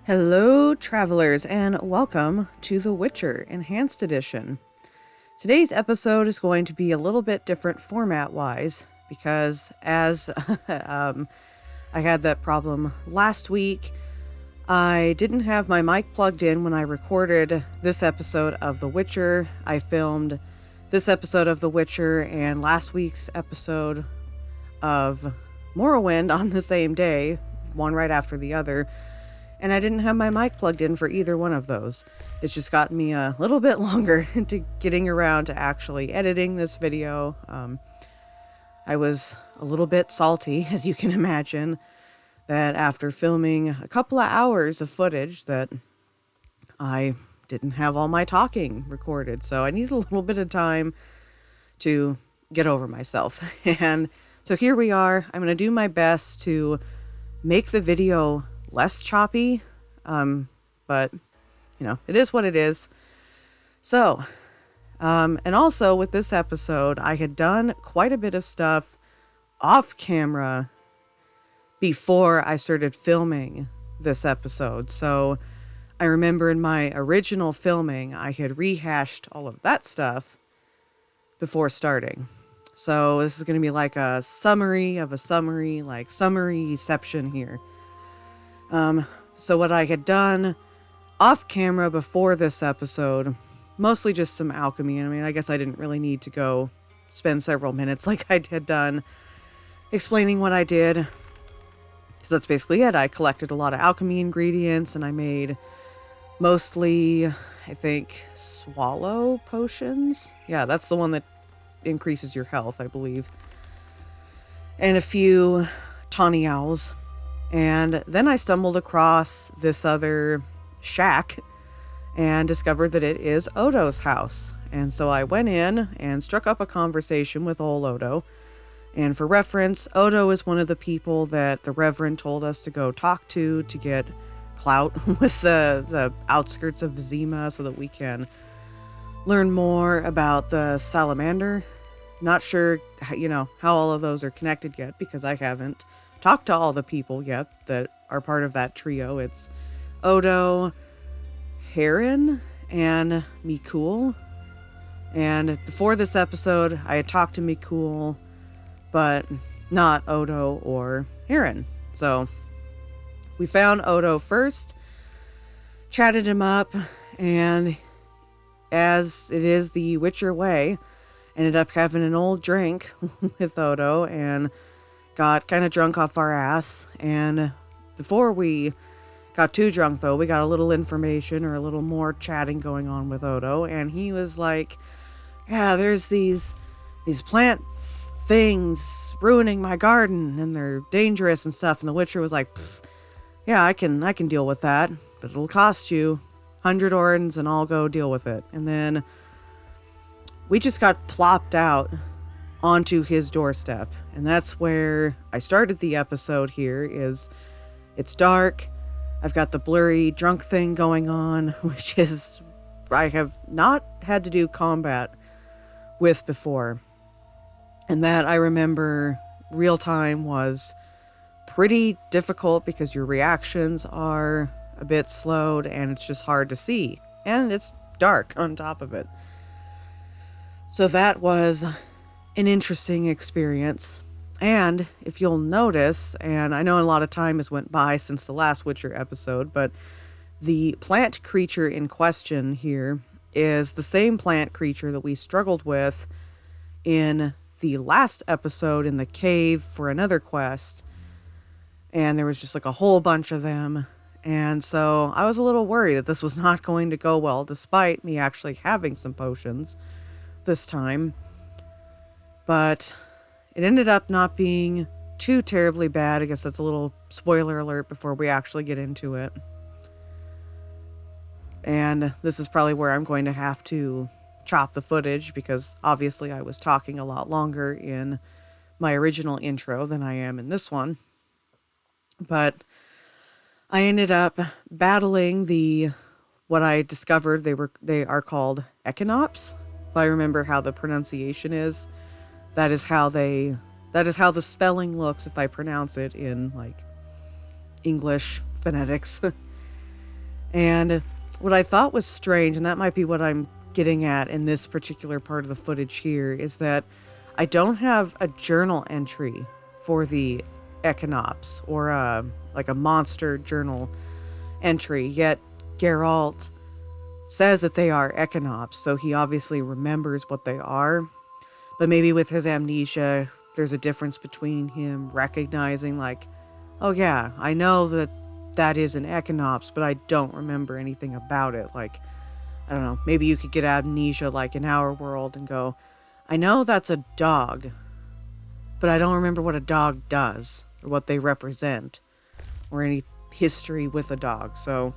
Hello, travelers, and welcome to The Witcher Enhanced Edition. Today's episode is going to be a little bit different format-wise because as I had that problem last week, I didn't have my mic plugged in when I recorded this episode of The Witcher. I filmed this episode of The Witcher and last week's episode of Morrowind on the same day, one right after the other. And I didn't have my mic plugged in for either one of those. It's just gotten me a little bit longer into getting around to actually editing this video. I was a little bit salty, as you can imagine, that after filming a couple of hours of footage that I didn't have all my talking recorded. So I needed a little bit of time to get over myself. And so here we are. I'm going to do my best to make the video less choppy, but you know, it is what it is. So, and also with this episode, I had done quite a bit of stuff off camera before I started filming this episode. So I remember in my original filming, I had rehashed all of that stuff before starting. So this is going to be like a summary of a summary, like summary-ception here. So what I had done off camera before this episode, mostly just some alchemy. I mean, I guess I didn't really need to go spend several minutes like I had done explaining what I did. So that's basically it. I collected a lot of alchemy ingredients and I made mostly, I think, swallow potions. Yeah, that's the one that increases your health, I believe. And a few tawny owls. And then I stumbled across this other shack and discovered that it is Odo's house. And so I went in and struck up a conversation with old Odo. And for reference, Odo is one of the people that the Reverend told us to go talk to get clout with the outskirts of Vizima so that we can learn more about the salamander. Not sure, how all of those are connected yet because I haven't talked to all the people yet that are part of that trio. It's Odo, Haren, and Mikul. And before this episode, I had talked to Mikul, but not Odo or Haren. So we found Odo first, chatted him up, and as it is the Witcher way, ended up having an old drink with Odo and got kind of drunk off our ass. And before we got too drunk, though, we got a little information or a little more chatting going on with Odo. And he was like, yeah, there's these plant things ruining my garden and they're dangerous and stuff. And the Witcher was like, yeah, I can deal with that, but it'll cost you 100 orens and I'll go deal with it. And then we just got plopped out onto his doorstep. And that's where I started the episode here. It's dark. I've got the blurry drunk thing going on, which is I have not had to do combat with before. And that I remember real time was pretty difficult because your reactions are a bit slowed and it's just hard to see. And it's dark on top of it. So that was an interesting experience. And if you'll notice, and I know a lot of time has went by since the last Witcher episode, but the plant creature in question here is the same plant creature that we struggled with in the last episode in the cave for another quest. And there was just like a whole bunch of them. And so I was a little worried that this was not going to go well, despite me actually having some potions this time. But it ended up not being too terribly bad. I guess that's a little spoiler alert before we actually get into it. And this is probably where I'm going to have to chop the footage because obviously I was talking a lot longer in my original intro than I am in this one. But I ended up battling what I discovered they are called echinops. If I remember how the pronunciation is. That is how the spelling looks if I pronounce it in like English phonetics. And what I thought was strange, and that might be what I'm getting at in this particular part of the footage here, is that I don't have a journal entry for the Echinops, or like a monster journal entry, yet Geralt says that they are Echinops, so he obviously remembers what they are. But maybe with his amnesia, there's a difference between him recognizing, like, oh yeah, I know that that is an Echinops, but I don't remember anything about it. Like, I don't know, maybe you could get amnesia like in our world and go, I know that's a dog, but I don't remember what a dog does or what they represent or any history with a dog. So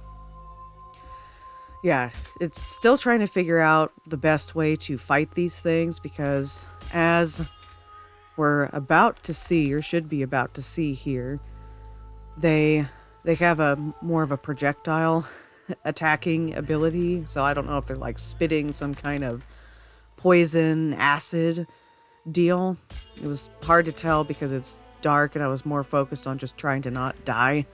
yeah, it's still trying to figure out the best way to fight these things, because as we're about to see, or should be about to see here, they have a more of a projectile attacking ability. So I don't know if they're like spitting some kind of poison acid deal. It was hard to tell because it's dark and I was more focused on just trying to not die.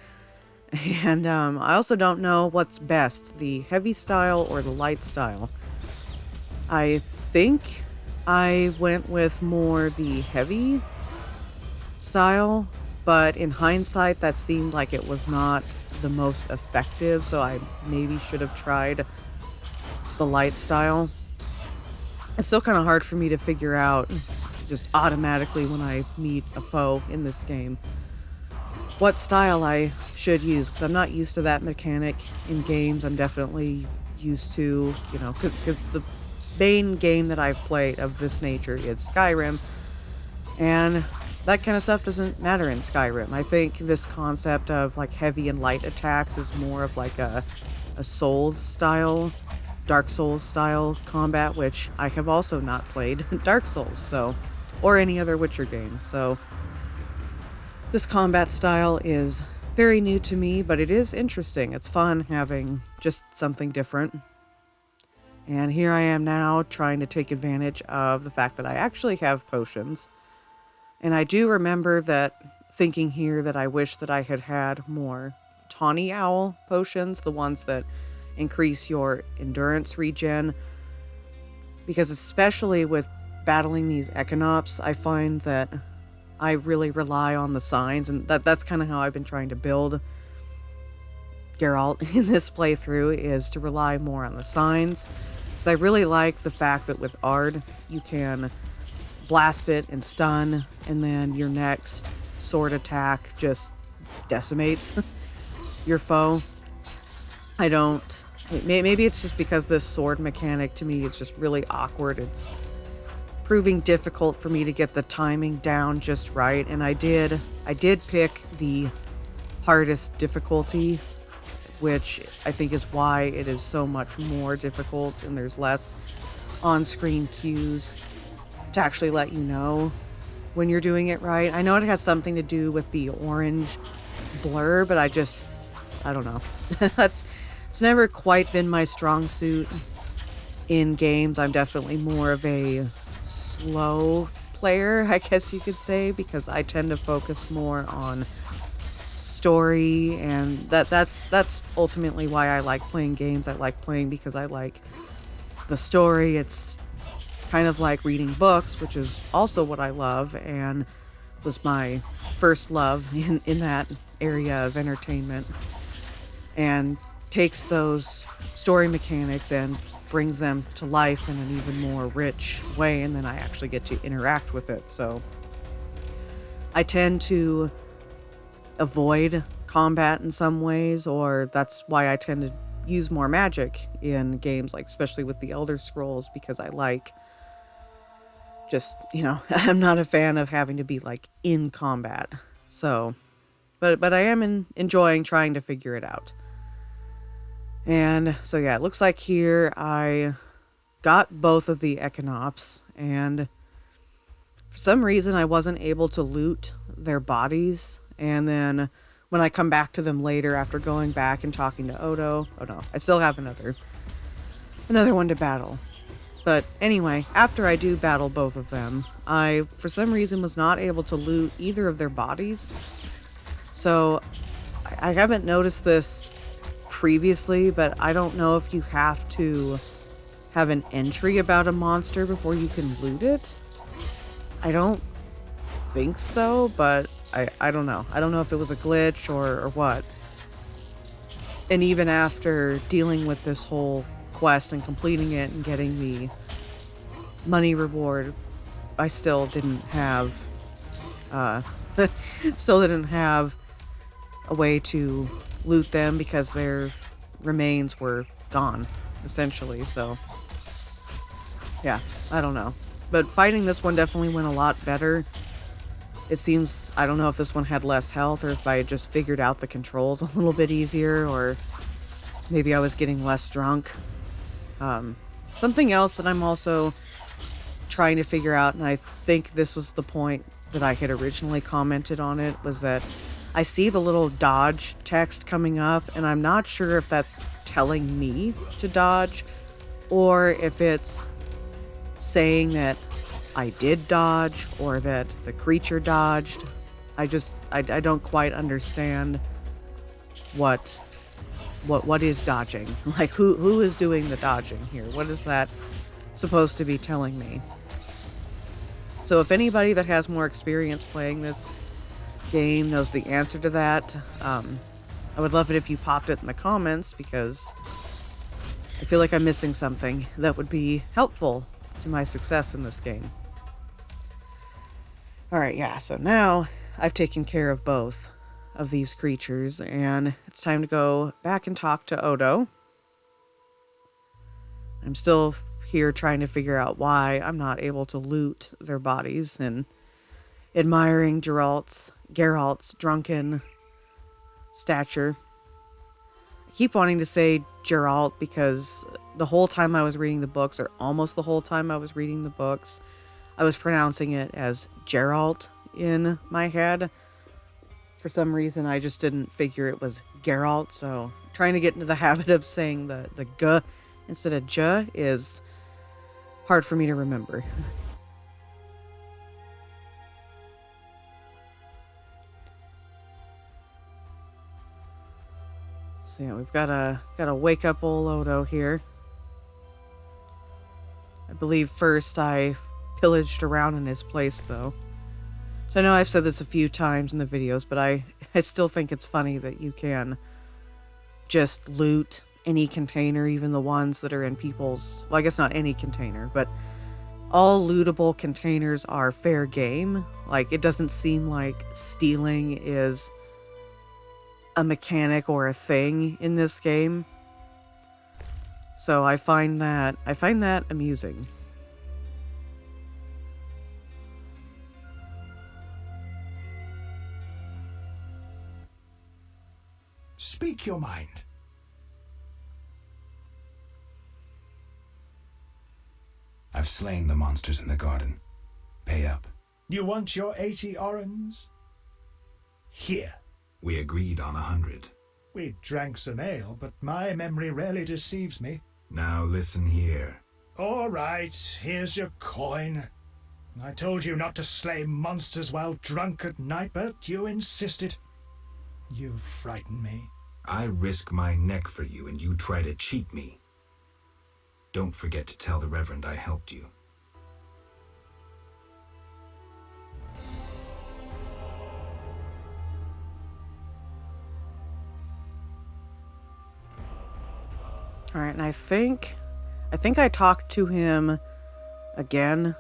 And I also don't know what's best, the heavy style or the light style. I think I went with more the heavy style, but in hindsight that seemed like it was not the most effective, so I maybe should have tried the light style. It's still kind of hard for me to figure out just automatically when I meet a foe in this game what style I should use, because I'm not used to that mechanic in games. I'm definitely used to, because the main game that I've played of this nature is Skyrim, and that kind of stuff doesn't matter in Skyrim. I think this concept of like heavy and light attacks is more of like a Souls style, Dark Souls style combat, which I have also not played Dark Souls, so, or any other Witcher game, so this combat style is very new to me, but it is interesting. It's fun having just something different. And here I am now trying to take advantage of the fact that I actually have potions. And I do remember that thinking here that I wish that I had had more Tawny Owl potions, the ones that increase your endurance regen. Because especially with battling these Echinops, I find that I really rely on the signs, and that's kind of how I've been trying to build Geralt in this playthrough, is to rely more on the signs. So I really like the fact that with Ard, you can blast it and stun, and then your next sword attack just decimates your foe. Maybe it's just because this sword mechanic to me is just really awkward. It's proving difficult for me to get the timing down just right, and I did pick the hardest difficulty, which I think is why it is so much more difficult, and there's less on-screen cues to actually let you know when you're doing it right. I know it has something to do with the orange blur, but I don't know. It's never quite been my strong suit in games. I'm definitely more of a slow player, I guess you could say, because I tend to focus more on story, and that's ultimately why I like playing games. I like playing because I like the story. It's kind of like reading books, which is also what I love and was my first love in that area of entertainment, and takes those story mechanics and brings them to life in an even more rich way, and then I actually get to interact with it. So I tend to avoid combat in some ways, or that's why I tend to use more magic in games, like especially with the Elder Scrolls, because I like just, I'm not a fan of having to be like in combat. So, but I am enjoying trying to figure it out. And so yeah, it looks like here I got both of the Echinops, and for some reason I wasn't able to loot their bodies. And then when I come back to them later after going back and talking to Odo, oh no, I still have another one to battle. But anyway, after I do battle both of them, I for some reason was not able to loot either of their bodies. So I haven't noticed this previously, but I don't know if you have to have an entry about a monster before you can loot it. I don't think so, but I don't know. I don't know if it was a glitch or what. And even after dealing with this whole quest and completing it and getting the money reward, I still didn't have still didn't have a way to loot them because their remains were gone, essentially. So yeah, I don't know. But fighting this one definitely went a lot better. It seems, I don't know if this one had less health or if I had just figured out the controls a little bit easier, or maybe I was getting less drunk. Something else that I'm also trying to figure out, and I think this was the point that I had originally commented on it, was that I see the little dodge text coming up, and I'm not sure if that's telling me to dodge or if it's saying that I did dodge or that the creature dodged. I don't quite understand what is dodging. Like who is doing the dodging here? What is that supposed to be telling me? So if anybody that has more experience playing this game knows the answer to that, I would love it if you popped it in the comments, because I feel like I'm missing something that would be helpful to my success in this game. Alright, yeah, so now I've taken care of both of these creatures, and it's time to go back and talk to Odo. I'm still here trying to figure out why I'm not able to loot their bodies, and admiring Geralt's drunken stature. I keep wanting to say Geralt because the whole time I was reading the books, or almost the whole time I was reading the books, I was pronouncing it as Geralt in my head. For some reason, I just didn't figure it was Geralt, so trying to get into the habit of saying the G instead of J is hard for me to remember. So yeah, we've gotta wake up old Odo here. I believe first I pillaged around in his place, though. So I know I've said this a few times in the videos, but I still think it's funny that you can just loot any container, even the ones that are in people's... Well, I guess not any container, but all lootable containers are fair game. Like, it doesn't seem like stealing is a mechanic or a thing in this game. So I find that amusing. Speak your mind. I've slain the monsters in the garden. Pay up. You want your 80 orens? Here. We agreed on 100. We drank some ale, but my memory rarely deceives me. Now listen here. All right, here's your coin. I told you not to slay monsters while drunk at night, but you insisted. You frighten me. I risk my neck for you, and you try to cheat me. Don't forget to tell the Reverend I helped you. All right, and I think I talked to him again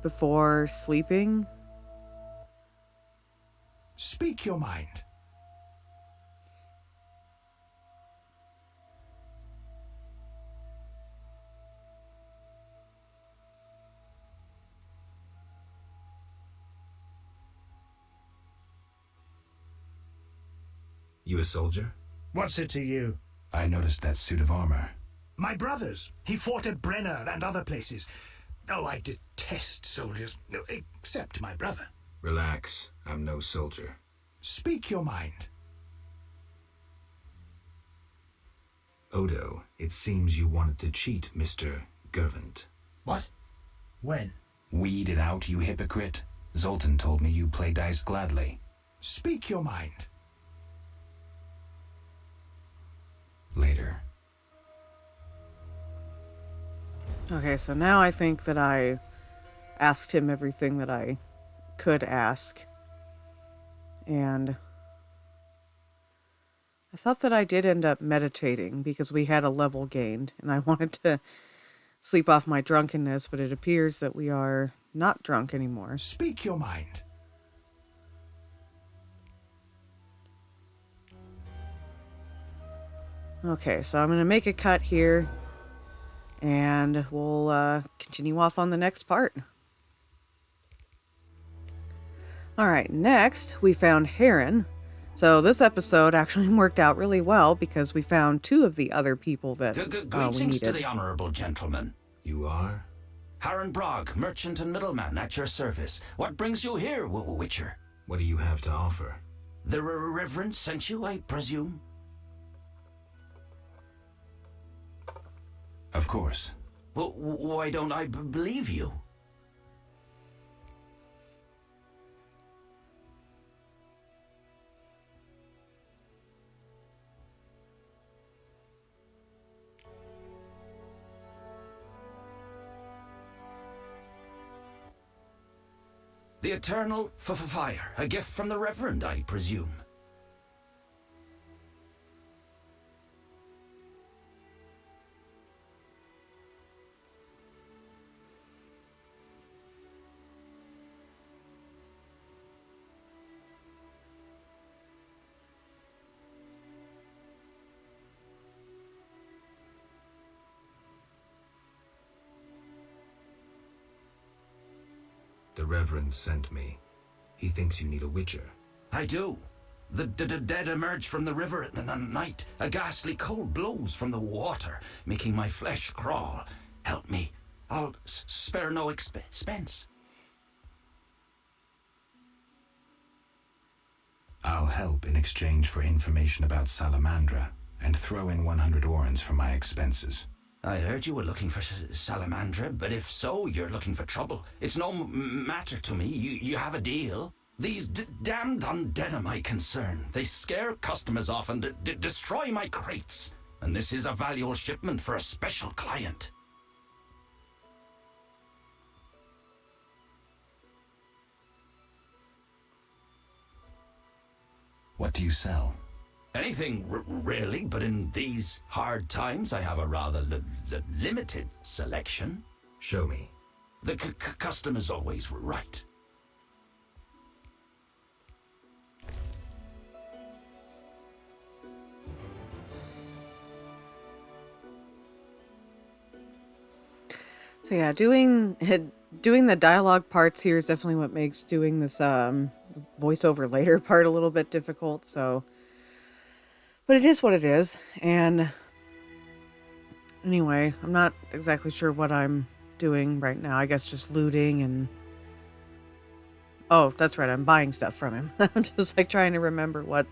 before sleeping. Speak your mind. You a soldier? What's it to you? I noticed that suit of armor. My brother's. He fought at Brenner and other places. Oh, I detest soldiers, except my brother. Relax, I'm no soldier. Speak your mind. Odo, it seems you wanted to cheat Mr. Gervant. What? When? Weed it out, you hypocrite. Zoltan told me you play dice gladly. Speak your mind. Okay, so now I think that I asked him everything that I could ask. And I thought that I did end up meditating because we had a level gained and I wanted to sleep off my drunkenness, but it appears that we are not drunk anymore. Speak your mind. Okay, so I'm going to make a cut here and we'll continue off on the next part. All right, next we found Haren. So this episode actually worked out really well because we found two of the other people that we Greetings needed. to the honorable gentleman. You are? Haren Brog, merchant and middleman at your service. What brings you here, Witcher? What do you have to offer? The Reverend sent you, I presume? Of course. Well, why don't I believe you? The eternal fire, a gift from the Reverend, I presume. The Reverend sent me. He thinks you need a witcher. I do. The dead emerge from the river at night. A ghastly cold blows from the water, making my flesh crawl. Help me. I'll spare no expense. I'll help in exchange for information about Salamandra, and throw in 100 orens for my expenses. I heard you were looking for Salamandra, but if so, you're looking for trouble. It's no matter to me. You have a deal. These damned undead are my concern. They scare customers off and destroy my crates. And this is a valuable shipment for a special client. What do you sell? Anything, really, but in these hard times, I have a rather limited selection. Show me. The customer's always right. So yeah, doing the dialogue parts here is definitely what makes doing this voiceover later part a little bit difficult. So, but it is what it is. And anyway, I'm not exactly sure what I'm doing right now. I guess just looting and... Oh, that's right. I'm buying stuff from him. I'm just like trying to remember what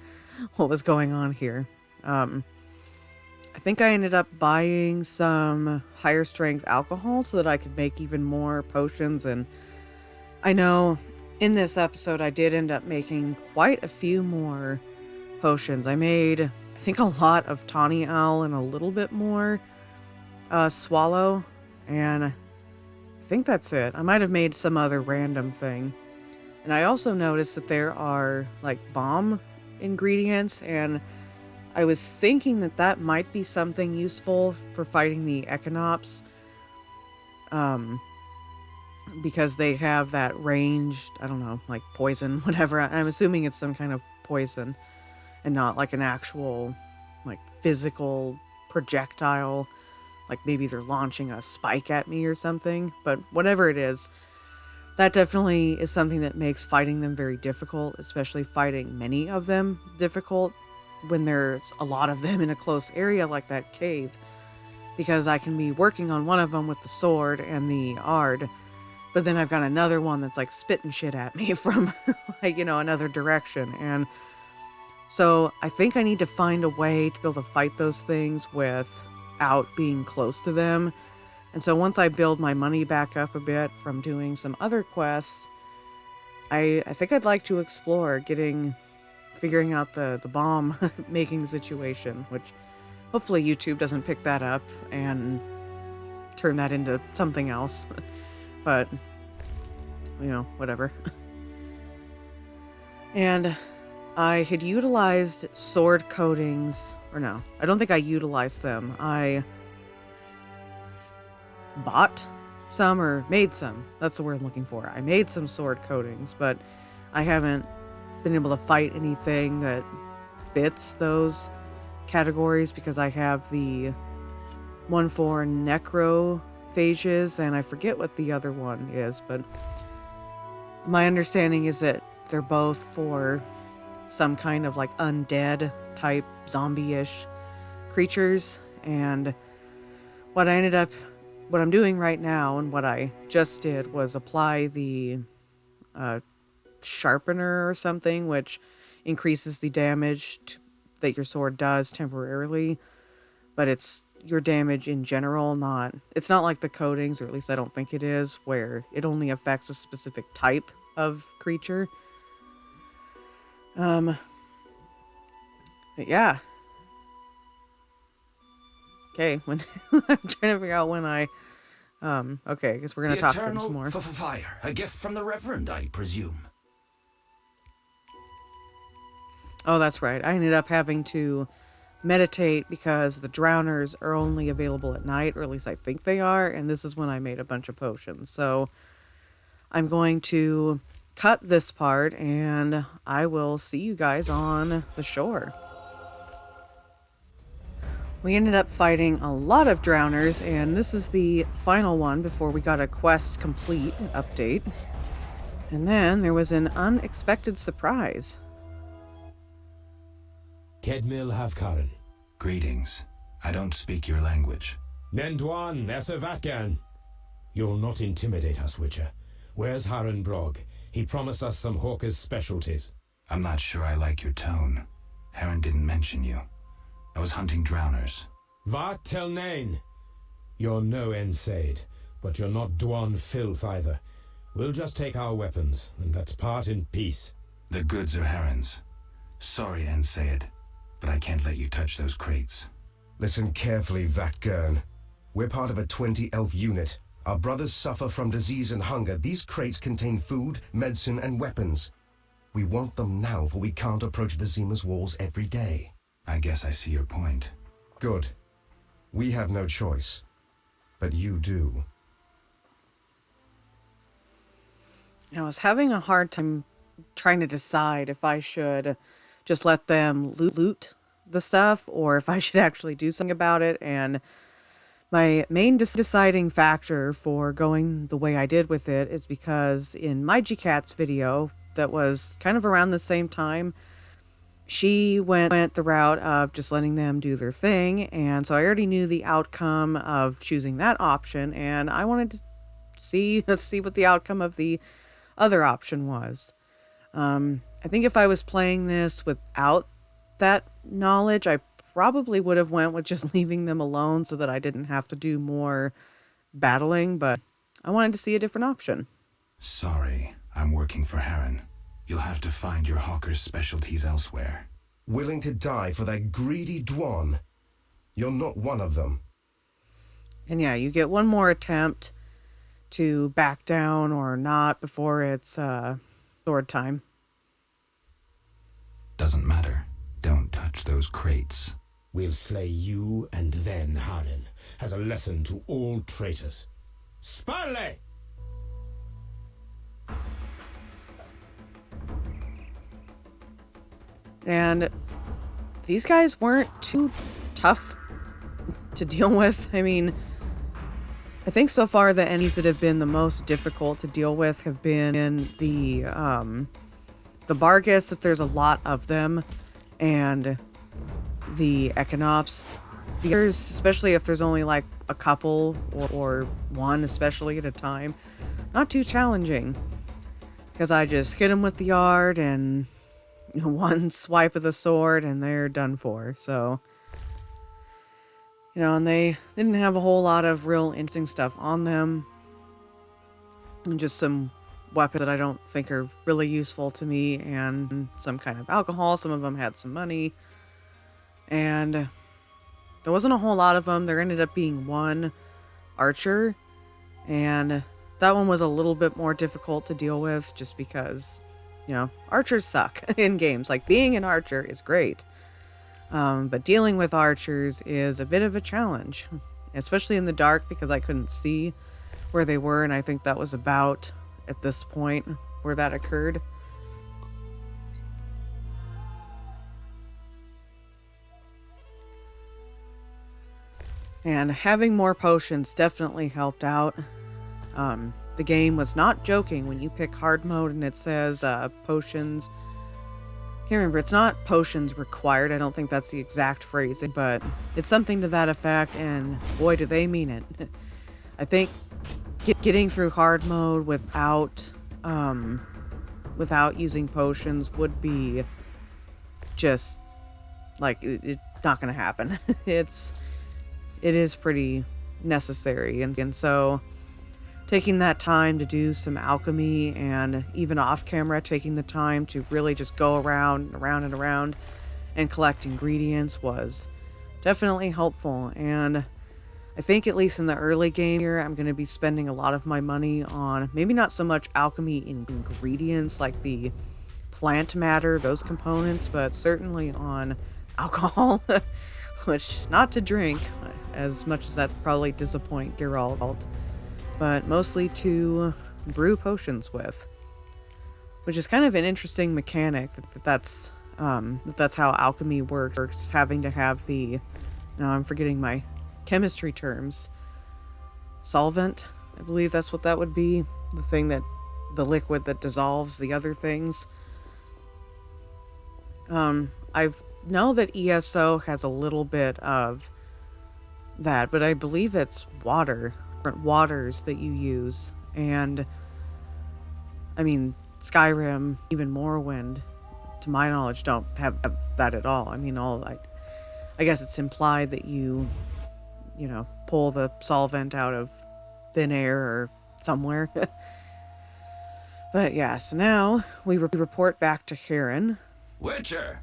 was going on here. I think I ended up buying some higher strength alcohol so that I could make even more potions. And I know in this episode, I did end up making quite a few more potions. I made, I think, a lot of Tawny Owl and a little bit more Swallow. And I think that's it. I might have made some other random thing. And I also noticed that there are like bomb ingredients, and I was thinking that that might be something useful for fighting the Echinops. Because they have that ranged, I don't know, like poison, whatever. I'm assuming it's some kind of poison and not like an actual, like physical projectile. Like maybe they're launching a spike at me or something. But whatever it is, that definitely is something that makes fighting them very difficult, especially fighting many of them difficult when there's a lot of them in a close area like that cave, because I can be working on one of them with the sword and the Ard, but then I've got another one that's like spitting shit at me from like, another direction. And so I think I need to find a way to be able to fight those things without being close to them. And so once I build my money back up a bit from doing some other quests, I think I'd like to explore figuring out the bomb making situation, which hopefully YouTube doesn't pick that up and turn that into something else. But, whatever. And I had utilized sword coatings, or no, I don't think I utilized them. I bought some or made some. That's the word I'm looking for. I made some sword coatings, but I haven't been able to fight anything that fits those categories because I have the one for necrophages, and I forget what the other one is, but my understanding is that they're both for some kind of like undead type zombie-ish creatures. And what I'm doing right now and what I just did was apply the sharpener or something, which increases the damage that your sword does temporarily, but it's your damage in general, it's not like the coatings, or at least I don't think it is, where it only affects a specific type of creature. But yeah. Okay, when I'm trying to figure out when okay, I guess we're gonna talk to him some more. Fire, a gift from the Reverend, I presume. Oh, that's right. I ended up having to meditate because the drowners are only available at night, or at least I think they are, and this is when I made a bunch of potions. So I'm going to cut this part, and I will see you guys on the shore. We ended up fighting a lot of drowners, and this is the final one before we got a quest complete update. And then there was an unexpected surprise. Kedmil Havkaran. Greetings. I don't speak your language. Nendwan Esavatgan. You'll not intimidate us, Witcher. Where's Haren Brog? He promised us some hawker's specialties. I'm not sure I like your tone. Haren didn't mention you. I was hunting drowners. Vat tel nain. You're no Ensaid, but you're not Dwan filth either. We'll just take our weapons, and let's part in peace. The goods are Haren's. Sorry, Ensaid, but I can't let you touch those crates. Listen carefully, Vatgern. We're part of a 20-elf unit. Our brothers suffer from disease and hunger. These crates contain food, medicine, and weapons. We want them now, for we can't approach Vizima's walls every day. I guess I see your point. Good. We have no choice. But you do. I was having a hard time trying to decide if I should just let them loot the stuff or if I should actually do something about it. And my main deciding factor for going the way I did with it is because in my GCat's video, that was kind of around the same time, she went the route of just letting them do their thing. And so I already knew the outcome of choosing that option, and I wanted to see what the outcome of the other option was. I think if I was playing this without that knowledge, I probably would have went with just leaving them alone so that I didn't have to do more battling, but I wanted to see a different option. Sorry, I'm working for Haren. You'll have to find your hawker's specialties elsewhere. Willing to die for that greedy Dwan? You're not one of them. And yeah, you get one more attempt to back down or not before it's sword time. Doesn't matter. Don't touch those crates. We'll slay you and then Haren, as a lesson to all traitors. Spalle! And these guys weren't too tough to deal with. I mean, I think so far the enemies that have been the most difficult to deal with have been in the Bargus, if there's a lot of them, and the Echinops. The others, especially if there's only like a couple or one especially at a time, not too challenging. Because I just hit them with the yard and one swipe of the sword and they're done for. So, and they didn't have a whole lot of real interesting stuff on them. And just some weapons that I don't think are really useful to me, and some kind of alcohol. Some of them had some money. And there wasn't a whole lot of them. There ended up being one archer, and that one was a little bit more difficult to deal with just because, archers suck in games. Like, being an archer is great, but dealing with archers is a bit of a challenge, especially in the dark because I couldn't see where they were, and I think that was about at this point where that occurred. And having more potions definitely helped out. The game was not joking when you pick hard mode and it says potions. Can't remember, it's not potions required. I don't think that's the exact phrasing, but it's something to that effect, and boy, do they mean it. I think getting through hard mode without using potions would be just like it's not gonna happen. It is pretty necessary, and so taking that time to do some alchemy, and even off camera taking the time to really just go around and collect ingredients was definitely helpful. And I think at least in the early game here, I'm going to be spending a lot of my money on maybe not so much alchemy ingredients like the plant matter, those components, but certainly on alcohol, which not to drink, as much as that's probably disappoint Geralt, but mostly to brew potions with, which is kind of an interesting mechanic. That's how alchemy works, having to have the, now I'm forgetting my chemistry terms, solvent, I believe that's what that would be, the liquid that dissolves the other things. I know that ESO has a little bit of that, but I believe it's different waters that you use, and I mean Skyrim, even Morrowind, to my knowledge, don't have that at all. I mean, I guess it's implied that you pull the solvent out of thin air or somewhere. But yeah, so now we report back to Haren. Witcher!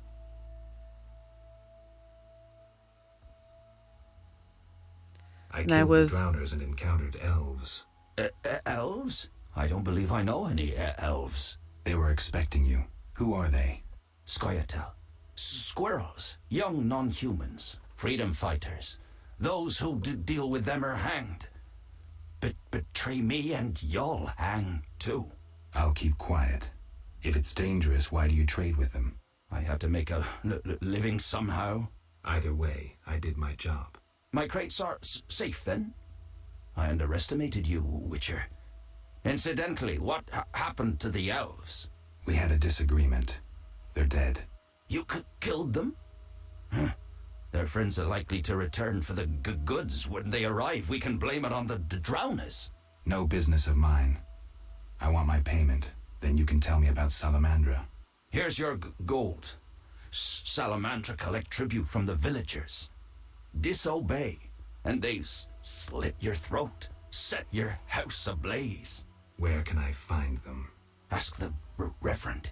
I killed the drowners and encountered elves. Elves? I don't believe I know any elves. They were expecting you. Who are they? Scoia'tael. Squirrels. Young non-humans. Freedom fighters. Those who deal with them are hanged. Betray me and you'll hang too. I'll keep quiet. If it's dangerous, why do you trade with them? I have to make a living somehow. Either way, I did my job. My crates are safe then? I underestimated you, Witcher. Incidentally, what happened to the elves? We had a disagreement. They're dead. You killed them? Huh. Their friends are likely to return for the goods when they arrive. We can blame it on the drowners. No business of mine. I want my payment. Then you can tell me about Salamandra. Here's your gold. Salamandra collect tribute from the villagers. Disobey, and they slit your throat, set your house ablaze. Where can I find them? Ask the Reverend.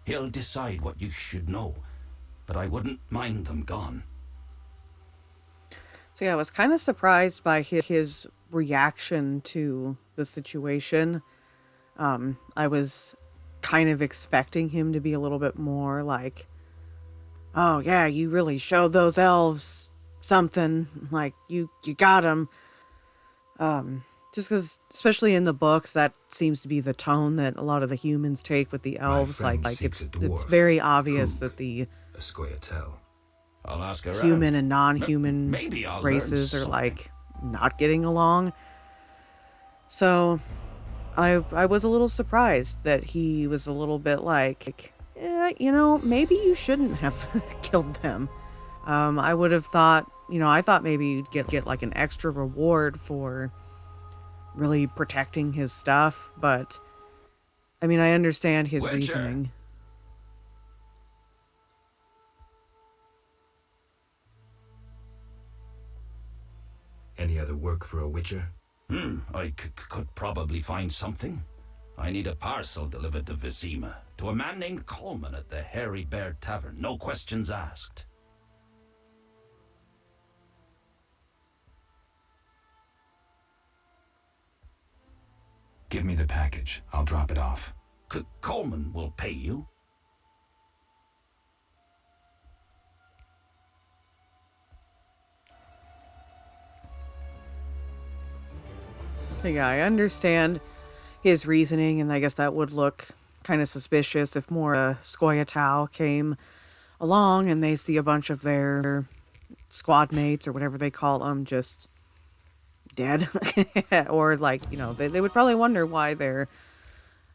He'll decide what you should know, but I wouldn't mind them gone. So yeah, I was kind of surprised by his reaction to the situation. I was kind of expecting him to be a little bit more like, oh yeah, you really showed those elves something, like you got them. Just because, especially in the books, that seems to be the tone that a lot of the humans take with the elves. Like it's very obvious that the Scoia'tael. I'll ask around. Human and non-human Maybe I'll races learn are something. like not getting along. So I was a little surprised that he was a little bit like, maybe you shouldn't have killed them. I would have thought, I thought maybe you'd get like an extra reward for really protecting his stuff, but I mean, I understand his Witcher. reasoning. Any other work for a witcher? I could probably find something. I need a parcel delivered to Vizima, to a man named Coleman at the Hairy Bear Tavern. No questions asked. Give me the package. I'll drop it off. Coleman will pay you. Yeah, I understand his reasoning, and I guess that would look kind of suspicious if more Scoia'tael came along and they see a bunch of their squad mates or whatever they call them just dead. Or like, they would probably wonder why their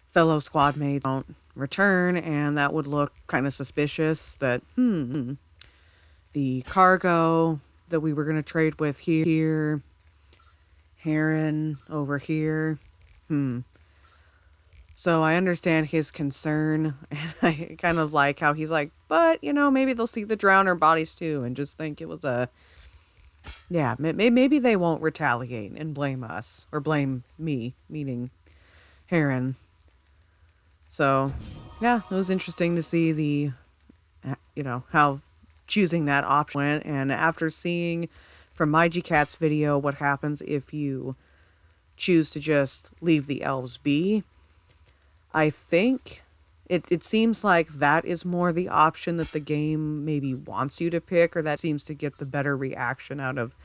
fellow squad mates don't return, and that would look kind of suspicious that, the cargo that we were going to trade with here, Haren over here. So I understand his concern, and I kind of like how he's like, but, maybe they'll see the drowner bodies too and just think it was maybe they won't retaliate and blame us, or blame me, meaning Haren. So, yeah, it was interesting to see the, how choosing that option went, and after seeing from MyGCat's video what happens if you choose to just leave the elves be, I think it seems like that is more the option that the game maybe wants you to pick, or that seems to get the better reaction out of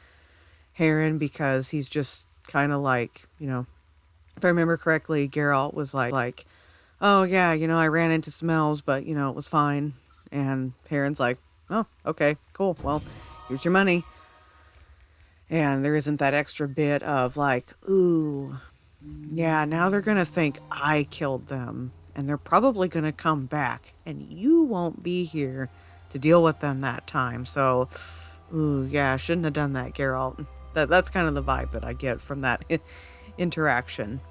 Haren, because he's just kind of like, if I remember correctly, Geralt was like, oh yeah, I ran into some elves, but it was fine. And Haren's like, oh, okay, cool, well, here's your money. And there isn't that extra bit of like, ooh, yeah, now they're going to think I killed them, and they're probably going to come back, and you won't be here to deal with them that time. So, ooh, yeah, I shouldn't have done that, Geralt. That's kind of the vibe that I get from that interaction.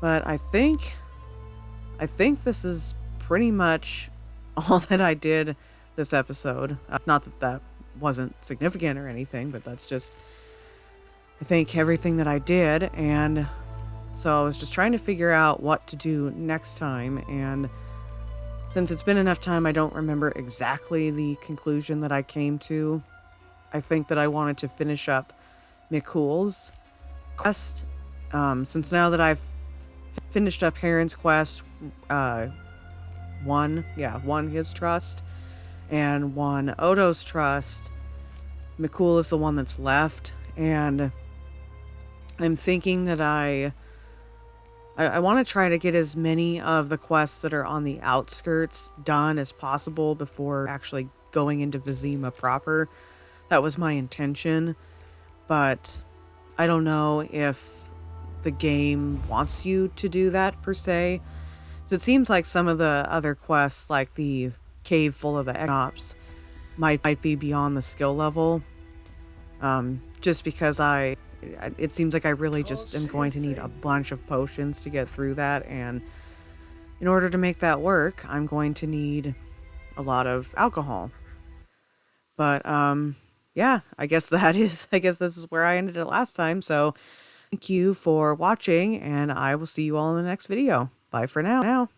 But I think this is pretty much all that I did this episode. Not that wasn't significant or anything, but that's just, I think, everything that I did. And so I was just trying to figure out what to do next time, and since it's been enough time, I don't remember exactly the conclusion that I came to. I think that I wanted to finish up Mikul's quest, since now that I've finished up Haren's quest, won his trust and won Odo's trust. Mikul is the one that's left, and I'm thinking that I want to try to get as many of the quests that are on the outskirts done as possible before actually going into Vizima proper. That was my intention, but I don't know if the game wants you to do that per se. So it seems like some of the other quests, like the cave full of the Ecnops, might be beyond the skill level. Just because it seems like I really just am going to need a bunch of potions to get through that, and in order to make that work, I'm going to need a lot of alcohol. But yeah, I guess this is where I ended it last time. So thank you for watching, and I will see you all in the next video. Bye for now.